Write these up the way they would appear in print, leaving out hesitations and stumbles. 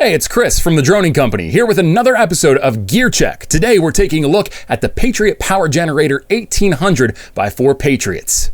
Hey, it's Chris from the Droning Company, here with another episode of Gear Check. Today we're taking a look at the Patriot Power Generator 1800 by 4Patriots.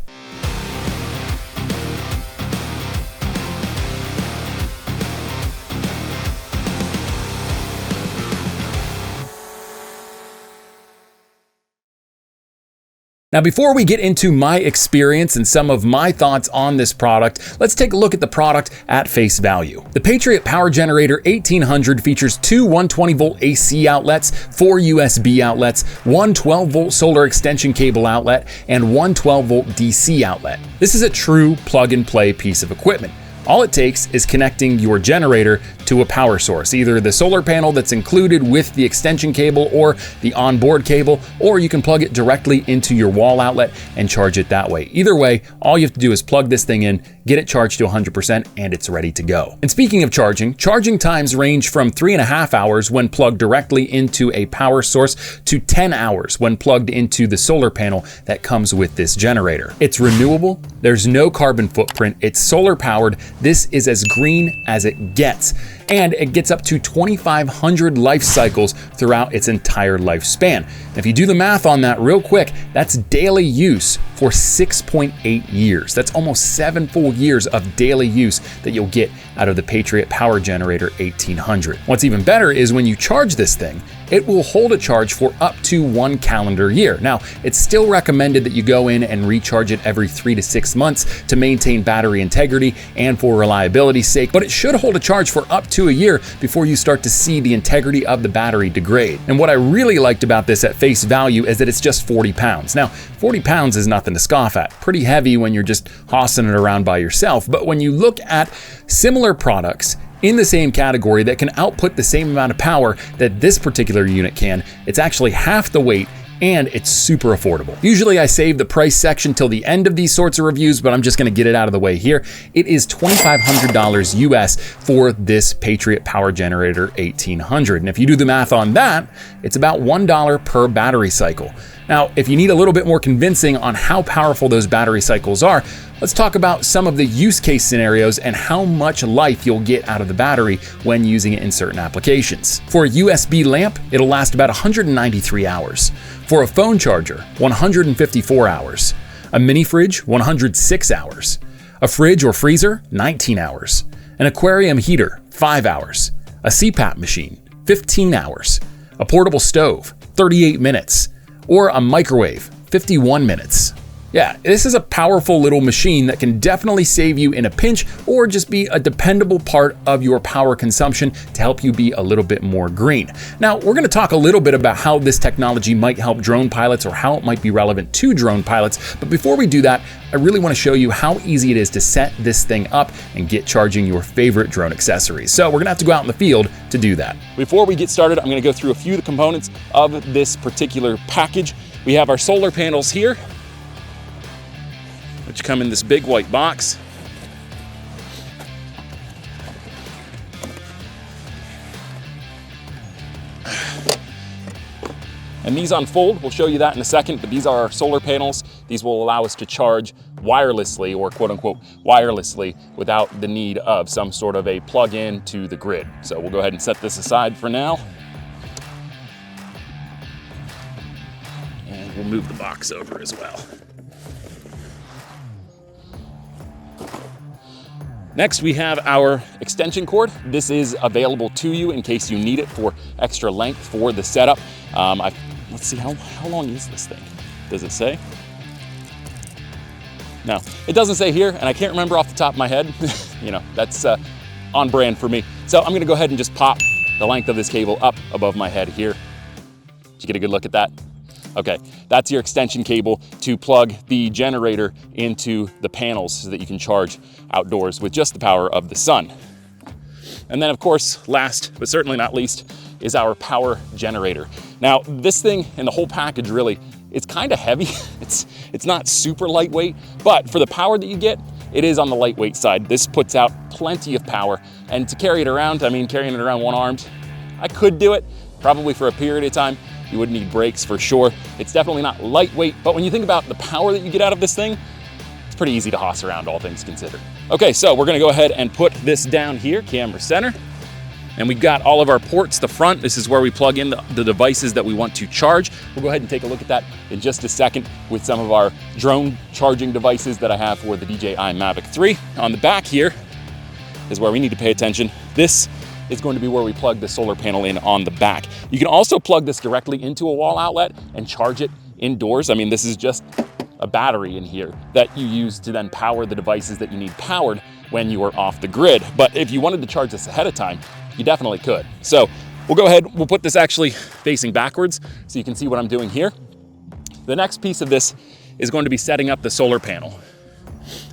Now, before we get into my experience and some of my thoughts on this product, let's take a look at the product at face value. The Patriot Power Generator 1800 features two 120-volt AC outlets, four USB outlets, one 12-volt solar extension cable outlet, and one 12-volt DC outlet. This is a true plug-and-play piece of equipment. All it takes is connecting your generator to a power source, either the solar panel that's included with the extension cable or the onboard cable, or you can plug it directly into your wall outlet and charge it that way. Either way, all you have to do is plug this thing in, get it charged to 100%, and it's ready to go. And speaking of charging times range from 3.5 hours when plugged directly into a power source to 10 hours when plugged into the solar panel that comes with this generator. It's renewable, there's no carbon footprint, it's solar powered, this is as green as it gets. And it gets up to 2,500 life cycles throughout its entire lifespan. And if you do the math on that real quick, that's daily use for 6.8 years. That's almost 7 full years of daily use that you'll get out of the Patriot Power Generator 1800. What's even better is when you charge this thing, it will hold a charge for up to 1 calendar year. Now, it's still recommended that you go in and recharge it every 3 to 6 months to maintain battery integrity and for reliability's sake, but it should hold a charge for up to a year before you start to see the integrity of the battery degrade. And what I really liked about this at face value is that it's just 40 pounds. Now, 40 pounds is nothing to scoff at. Pretty heavy when you're just hossing it around by yourself, but when you look at similar products in the same category that can output the same amount of power that this particular unit can, it's actually half the weight and it's super affordable. Usually I save the price section till the end of these sorts of reviews, but I'm just gonna get it out of the way here. It is $2,500 US for this Patriot Power Generator 1800. And if you do the math on that, it's about $1 per battery cycle. Now, if you need a little bit more convincing on how powerful those battery cycles are, let's talk about some of the use case scenarios and how much life you'll get out of the battery when using it in certain applications. For a USB lamp, it'll last about 193 hours. For a phone charger, 154 hours. A mini fridge, 106 hours. A fridge or freezer, 19 hours. An aquarium heater, 5 hours. A CPAP machine, 15 hours. A portable stove, 38 minutes. Or a microwave, 51 minutes. Yeah, this is a powerful little machine that can definitely save you in a pinch or just be a dependable part of your power consumption to help you be a little bit more green. Now, we're gonna talk a little bit about how this technology might help drone pilots or how it might be relevant to drone pilots. But before we do that, I really wanna show you how easy it is to set this thing up and get charging your favorite drone accessories. So we're gonna have to go out in the field to do that. Before we get started, I'm gonna go through a few of the components of this particular package. We have our solar panels here, which come in this big white box. And these unfold, we'll show you that in a second, but these are our solar panels. These will allow us to charge wirelessly, or quote unquote wirelessly, without the need of some sort of a plug-in to the grid. So we'll go ahead and set this aside for now. And we'll move the box over as well. Next, we have our extension cord. This is available to you in case you need it for extra length for the setup. Let's see, how long is this thing? Does it say? No, it doesn't say here, and I can't remember off the top of my head. You know, that's on brand for me. So I'm gonna go ahead and just pop the length of this cable up above my head here. Did you get a good look at that? Okay, that's your extension cable to plug the generator into the panels so that you can charge outdoors with just the power of the sun. And then of course, last but certainly not least, is our power generator. Now, this thing and the whole package really, it's kind of heavy. It's not super lightweight, but for the power that you get, it is on the lightweight side. This puts out plenty of power. And to carry it around, I mean, carrying it around one-armed, I could do it, probably for a period of time. You would need brakes for sure. It's definitely not lightweight, but when you think about the power that you get out of this thing, it's pretty easy to hoss around, all things considered. Okay, so we're gonna go ahead and put this down here, camera center. And we've got all of our ports, the front. This is where we plug in the devices that we want to charge. We'll go ahead and take a look at that in just a second with some of our drone charging devices that I have for the DJI Mavic 3. On the back here is where we need to pay attention. This is going to be where we plug the solar panel in on the back. You can also plug this directly into a wall outlet and charge it indoors. I mean, this is just a battery in here that you use to then power the devices that you need powered when you are off the grid. But if you wanted to charge this ahead of time, you definitely could. So we'll go ahead, we'll put this actually facing backwards so you can see what I'm doing here. The next piece of this is going to be setting up the solar panel.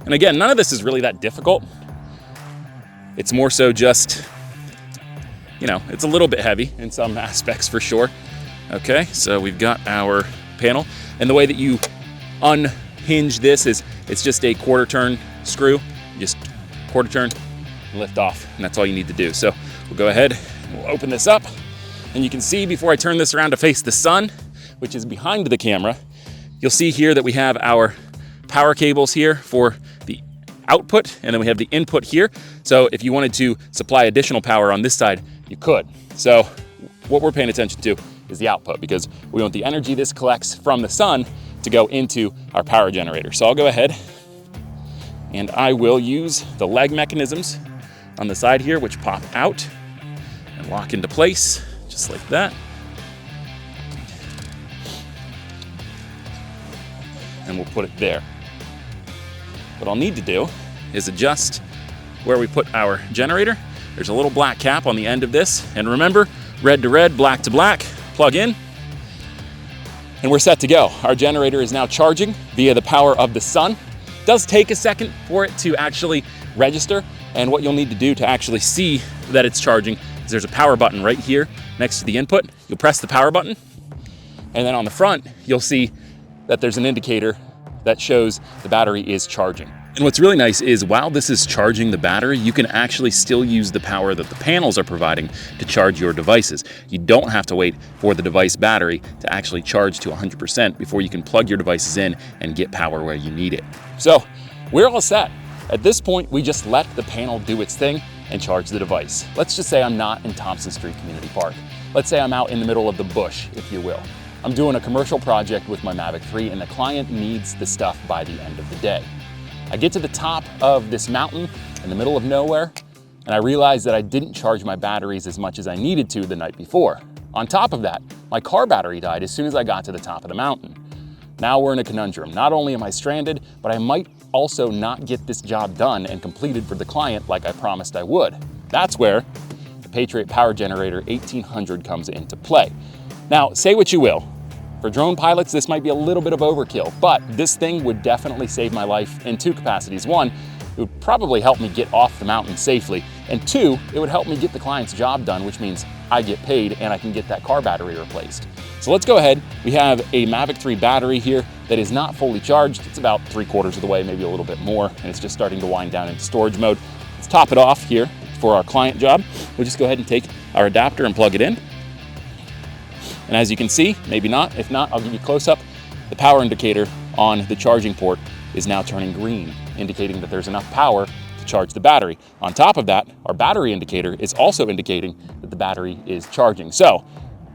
And again, none of this is really that difficult. It's more so just, you know, it's a little bit heavy in some aspects for sure. Okay, so we've got our panel. And the way that you unhinge this is it's just a quarter turn screw. Just quarter turn, lift off, and that's all you need to do. So we'll go ahead, we'll open this up, and you can see before I turn this around to face the sun, which is behind the camera, you'll see here that we have our power cables here for the output, and then we have the input here. So if you wanted to supply additional power on this side, you could. So what we're paying attention to is the output, because we want the energy this collects from the sun to go into our power generator. So I'll go ahead and I will use the leg mechanisms on the side here, which pop out and lock into place, just like that. And we'll put it there. What I'll need to do is adjust where we put our generator. There's a little black cap on the end of this. And remember, red to red, black to black, plug in, and we're set to go. Our generator is now charging via the power of the sun. It does take a second for it to actually register. And what you'll need to do to actually see that it's charging is there's a power button right here next to the input. You'll press the power button, and then on the front, you'll see that there's an indicator that shows the battery is charging. And what's really nice is while this is charging the battery, you can actually still use the power that the panels are providing to charge your devices. You don't have to wait for the device battery to actually charge to 100% before you can plug your devices in and get power where you need it. So we're all set. At this point, we just let the panel do its thing and charge the device. Let's just say I'm not in Thompson Street Community Park. Let's say I'm out in the middle of the bush, if you will. I'm doing a commercial project with my Mavic 3 and the client needs the stuff by the end of the day. I get to the top of this mountain in the middle of nowhere, and I realize that I didn't charge my batteries as much as I needed to the night before. On top of that, my car battery died as soon as I got to the top of the mountain. Now we're in a conundrum. Not only am I stranded, but I might also not get this job done and completed for the client like I promised I would. That's where the Patriot Power Generator 1800 comes into play. Now, say what you will. For drone pilots, this might be a little bit of overkill, but this thing would definitely save my life in two capacities. One, it would probably help me get off the mountain safely. And two, it would help me get the client's job done, which means I get paid and I can get that car battery replaced. So let's go ahead. We have a Mavic 3 battery here that is not fully charged. It's about 3/4 of the way, maybe a little bit more, and it's just starting to wind down into storage mode. Let's top it off here for our client job. We'll just go ahead and take our adapter and plug it in. And as you can see, maybe not, if not, I'll give you a close up. The power indicator on the charging port is now turning green, indicating that there's enough power to charge the battery. On top of that, our battery indicator is also indicating that the battery is charging. So,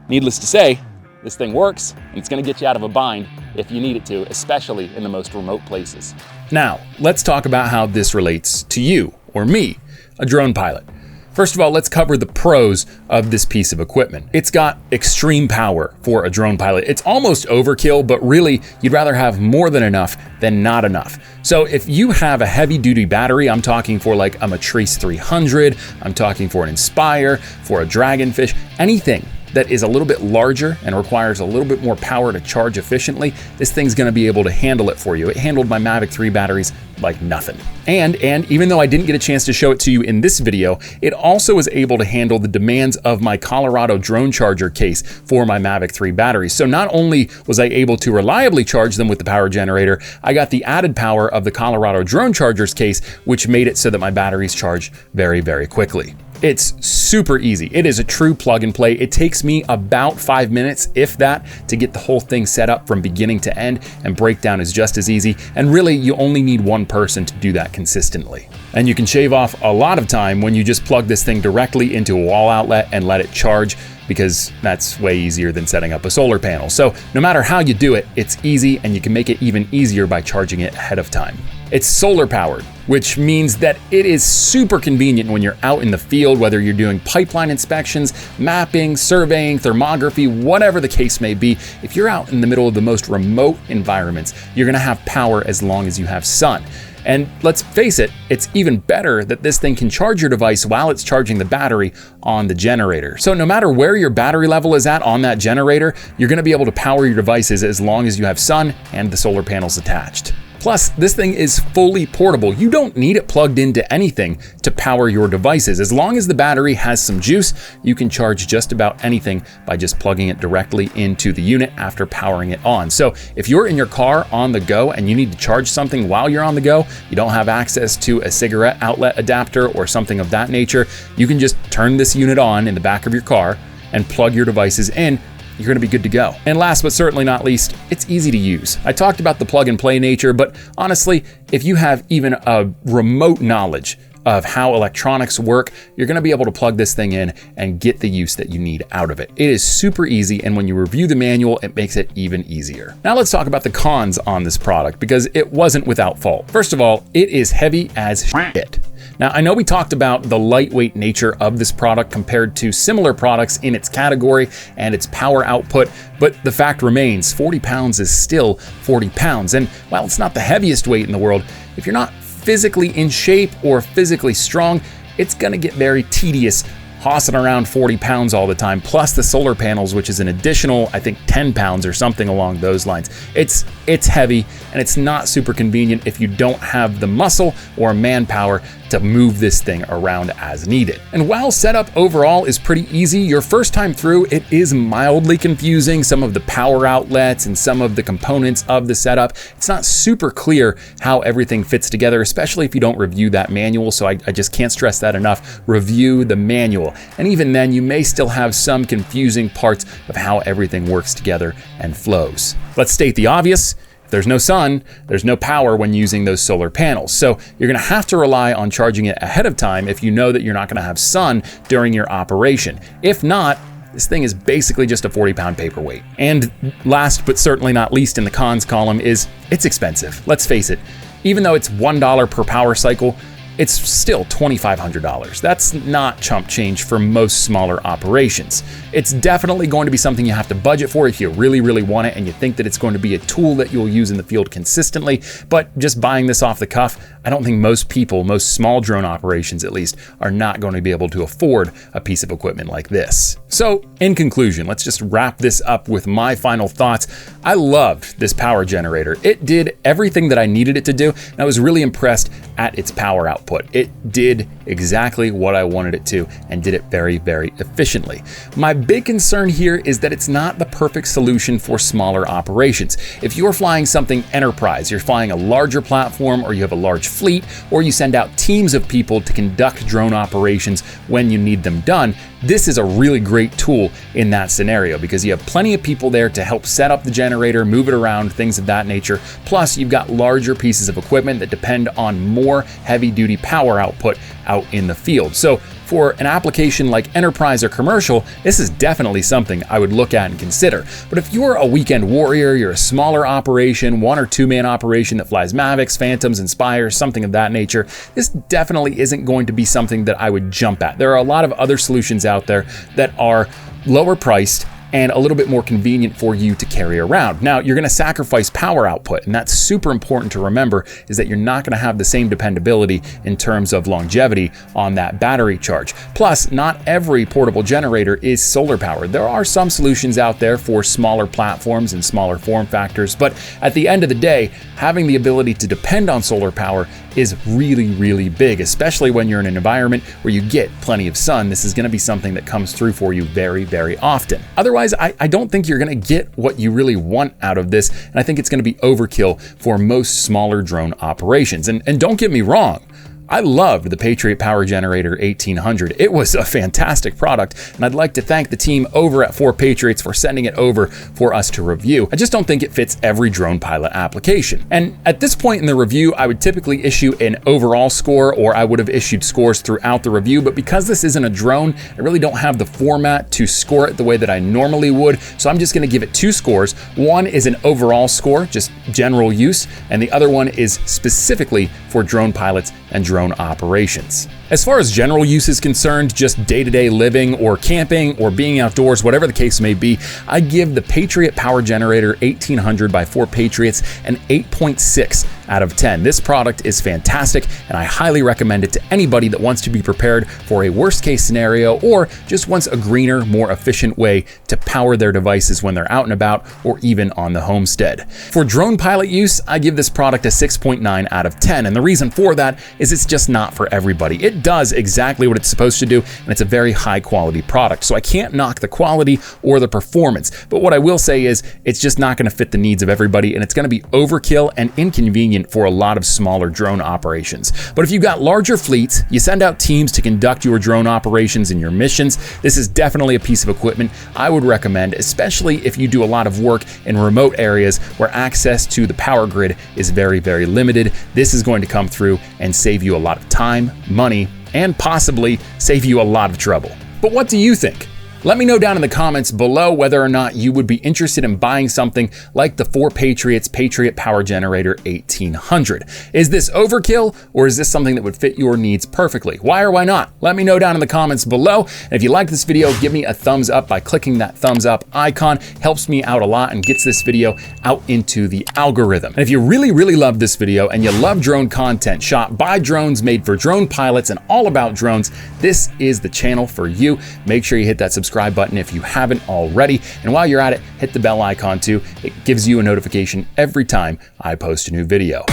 needless to say, this thing works, and it's gonna get you out of a bind if you need it to, especially in the most remote places. Now, let's talk about how this relates to you, or me, a drone pilot. First of all, let's cover the pros of this piece of equipment. It's got extreme power for a drone pilot. It's almost overkill, but really, you'd rather have more than enough than not enough. So if you have a heavy duty battery, I'm talking for like a Matrice 300, I'm talking for an Inspire, for a Dragonfish, anything that is a little bit larger and requires a little bit more power to charge efficiently, this thing's gonna be able to handle it for you. It handled my Mavic 3 batteries like nothing. And even though I didn't get a chance to show it to you in this video, it also was able to handle the demands of my Colorado drone charger case for my Mavic 3 batteries. So not only was I able to reliably charge them with the power generator, I got the added power of the Colorado drone charger's case, which made it so that my batteries charge very, very quickly. It's super easy. It is a true plug and play. It takes me about 5 minutes, if that, to get the whole thing set up from beginning to end, and breakdown is just as easy. And really, you only need one person to do that consistently. And you can shave off a lot of time when you just plug this thing directly into a wall outlet and let it charge, because that's way easier than setting up a solar panel. So no matter how you do it, it's easy, and you can make it even easier by charging it ahead of time. It's solar powered, which means that it is super convenient when you're out in the field, whether you're doing pipeline inspections, mapping, surveying, thermography, whatever the case may be. If you're out in the middle of the most remote environments, you're gonna have power as long as you have sun. And let's face it, it's even better that this thing can charge your device while it's charging the battery on the generator. So no matter where your battery level is at on that generator, you're gonna be able to power your devices as long as you have sun and the solar panels attached. Plus, this thing is fully portable. You don't need it plugged into anything to power your devices. As long as the battery has some juice, you can charge just about anything by just plugging it directly into the unit after powering it on. So if you're in your car on the go and you need to charge something while you're on the go, you don't have access to a cigarette outlet adapter or something of that nature, you can just turn this unit on in the back of your car and plug your devices in. You're gonna be good to go. And last but certainly not least, it's easy to use. I talked about the plug and play nature, but honestly, if you have even a remote knowledge of how electronics work, you're gonna be able to plug this thing in and get the use that you need out of it. It is super easy, and when you review the manual, it makes it even easier. Now let's talk about the cons on this product, because it wasn't without fault. First of all, it is heavy as shit. Now, I know we talked about the lightweight nature of this product compared to similar products in its category and its power output, but the fact remains 40 pounds is still 40 pounds. And while it's not the heaviest weight in the world, if you're not physically in shape or physically strong, it's gonna get very tedious hossing around 40 pounds all the time, plus the solar panels, which is an additional, I think 10 pounds or something along those lines. It's heavy, and it's not super convenient if you don't have the muscle or manpower to move this thing around as needed. And while setup overall is pretty easy, your first time through, it is mildly confusing. Some of the power outlets and some of the components of the setup, it's not super clear how everything fits together, especially if you don't review that manual. So I just can't stress that enough. Review the manual. And even then, you may still have some confusing parts of how everything works together and flows. Let's state the obvious. If there's no sun, there's no power when using those solar panels. So you're gonna have to rely on charging it ahead of time if you know that you're not gonna have sun during your operation. If not, this thing is basically just a 40-pound paperweight. And last but certainly not least in the cons column is it's expensive. Let's face it, even though it's $1 per power cycle, it's still $2,500. That's not chump change for most smaller operations. It's definitely going to be something you have to budget for if you really, really want it and you think that it's going to be a tool that you'll use in the field consistently. But just buying this off the cuff, I don't think most people, most small drone operations at least, are not going to be able to afford a piece of equipment like this. So in conclusion, let's just wrap this up with my final thoughts. I loved this power generator. It did everything that I needed it to do, and I was really impressed at its power output. It did exactly what I wanted it to and did it very, very efficiently. My big concern here is that it's not the perfect solution for smaller operations. If you're flying something enterprise, you're flying a larger platform, or you have a large fleet, or you send out teams of people to conduct drone operations when you need them done, this is a really great tool in that scenario because you have plenty of people there to help set up the generator, move it around, things of that nature. Plus, you've got larger pieces of equipment that depend on more heavy-duty power output out in the field. So for an application like enterprise or commercial, this is definitely something I would look at and consider. But if you're a weekend warrior, you're a smaller operation, 1 or 2 man operation that flies Mavics, Phantoms, Inspires, something of that nature, this definitely isn't going to be something that I would jump at. There are a lot of other solutions out there that are lower priced and a little bit more convenient for you to carry around. Now, you're gonna sacrifice power output, and that's super important to remember, is that you're not gonna have the same dependability in terms of longevity on that battery charge. Plus, not every portable generator is solar powered. There are some solutions out there for smaller platforms and smaller form factors, but at the end of the day, having the ability to depend on solar power is really, really big, especially when you're in an environment where you get plenty of sun. This is gonna be something that comes through for you very, very often. Otherwise, I don't think you're gonna get what you really want out of this, and I think it's gonna be overkill for most smaller drone operations. And don't get me wrong, I loved the Patriot Power Generator 1800. It was a fantastic product, and I'd like to thank the team over at 4Patriots for sending it over for us to review. I just don't think it fits every drone pilot application. And at this point in the review, I would typically issue an overall score, or I would have issued scores throughout the review, but because this isn't a drone, I really don't have the format to score it the way that I normally would, so I'm just gonna give it 2 scores. One is an overall score, just general use, and the other one is specifically for drone pilots and drone operations. As far as general use is concerned, just day-to-day living or camping or being outdoors, whatever the case may be, I give the Patriot Power Generator 1800 by 4Patriots an 8.6 out of 10. This product is fantastic, and I highly recommend it to anybody that wants to be prepared for a worst-case scenario or just wants a greener, more efficient way to power their devices when they're out and about or even on the homestead. For drone pilot use, I give this product a 6.9 out of 10, and the reason for that is it's just not for everybody. It does exactly what it's supposed to do, and it's a very high-quality product, so I can't knock the quality or the performance, but what I will say is it's just not going to fit the needs of everybody, and it's going to be overkill and inconvenient for a lot of smaller drone operations. But if you've got larger fleets, you send out teams to conduct your drone operations and your missions, this is definitely a piece of equipment I would recommend, especially if you do a lot of work in remote areas where access to the power grid is very, very limited. This is going to come through and save you a lot of time, money, and possibly save you a lot of trouble. But what do you think? Let me know down in the comments below whether or not you would be interested in buying something like the 4Patriots Patriot Power Generator 1800. Is this overkill, or is this something that would fit your needs perfectly? Why or why not? Let me know down in the comments below. And if you like this video, give me a thumbs up by clicking that thumbs up icon. Helps me out a lot and gets this video out into the algorithm. And if you really, really love this video and you love drone content shot by drones, made for drone pilots and all about drones, this is the channel for you. Make sure you hit that subscribe button if you haven't already. And while you're at it, hit the bell icon too. It gives you a notification every time I post a new video.